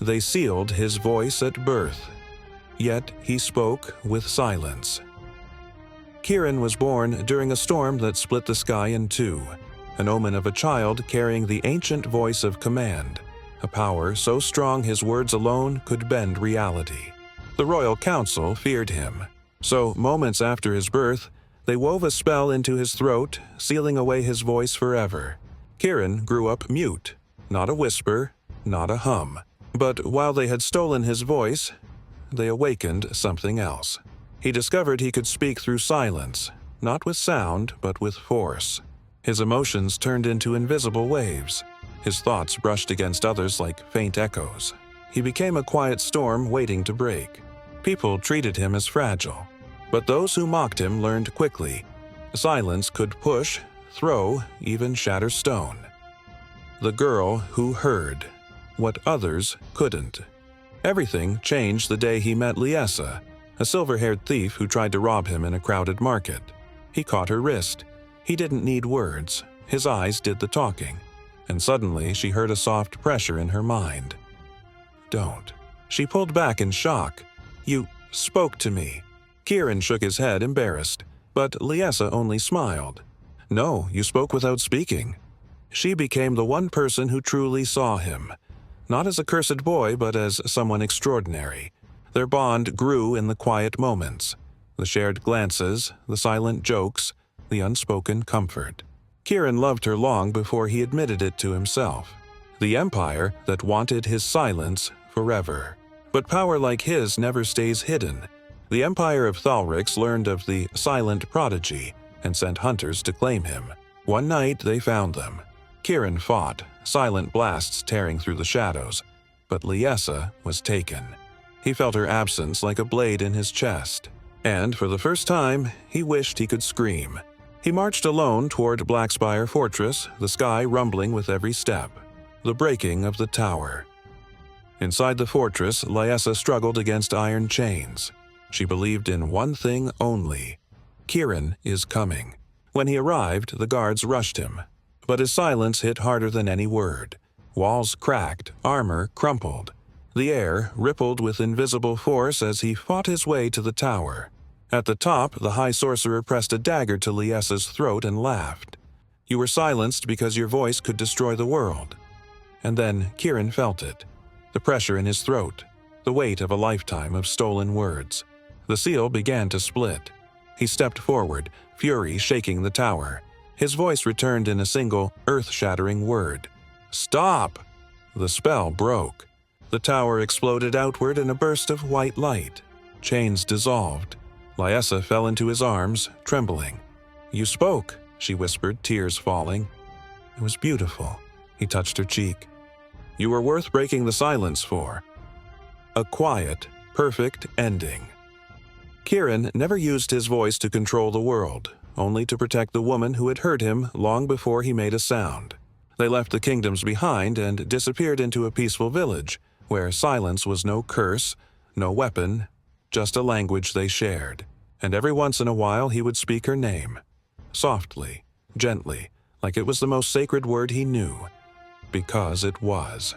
They sealed his voice at birth, yet he spoke with silence. Kyrin was born during a storm that split the sky in two, an omen of a child carrying the ancient voice of command, a power so strong his words alone could bend reality. The royal council feared him, so moments after his birth, they wove a spell into his throat, sealing away his voice forever. Kyrin grew up mute, not a whisper, not a hum. But while they had stolen his voice, they awakened something else. He discovered he could speak through silence, not with sound, but with force. His emotions turned into invisible waves. His thoughts brushed against others like faint echoes. He became a quiet storm waiting to break. People treated him as fragile, but those who mocked him learned quickly. Silence could push, throw, even shatter stone. The girl who heard what others couldn't. Everything changed the day he met Lira, a silver-haired thief who tried to rob him in a crowded market. He caught her wrist. He didn't need words. His eyes did the talking. And suddenly she heard a soft pressure in her mind. Don't. She pulled back in shock. You spoke to me. Kyrin shook his head, embarrassed, but Lira only smiled. No, you spoke without speaking. She became the one person who truly saw him. Not as a cursed boy, but as someone extraordinary. Their bond grew in the quiet moments, the shared glances, the silent jokes, the unspoken comfort. Kyrin loved her long before he admitted it to himself. The empire that wanted his silence forever. But power like his never stays hidden. The empire of Thalrix learned of the silent prodigy and sent hunters to claim him. One night they found them. Kyrin fought, silent blasts tearing through the shadows, but Lira was taken. He felt her absence like a blade in his chest, and for the first time, he wished he could scream. He marched alone toward Blackspire Fortress, the sky rumbling with every step. The breaking of the tower. Inside the fortress, Lira struggled against iron chains. She believed in one thing only. Kyrin is coming. When he arrived, the guards rushed him. But his silence hit harder than any word. Walls cracked, armor crumpled. The air rippled with invisible force as he fought his way to the tower. At the top, the High Sorcerer pressed a dagger to Lira's throat and laughed. You were silenced because your voice could destroy the world. And then Kyrin felt it. The pressure in his throat, the weight of a lifetime of stolen words. The seal began to split. He stepped forward, fury shaking the tower. His voice returned in a single, earth-shattering word. Stop! The spell broke. The tower exploded outward in a burst of white light. Chains dissolved. Lira fell into his arms, trembling. You spoke, she whispered, tears falling. It was beautiful. He touched her cheek. You were worth breaking the silence for. A quiet, perfect ending. Kyrin never used his voice to control the world, only to protect the woman who had hurt him long before he made a sound. They left the kingdoms behind and disappeared into a peaceful village, where silence was no curse, no weapon, just a language they shared. And every once in a while he would speak her name. Softly, gently, like it was the most sacred word he knew. Because it was.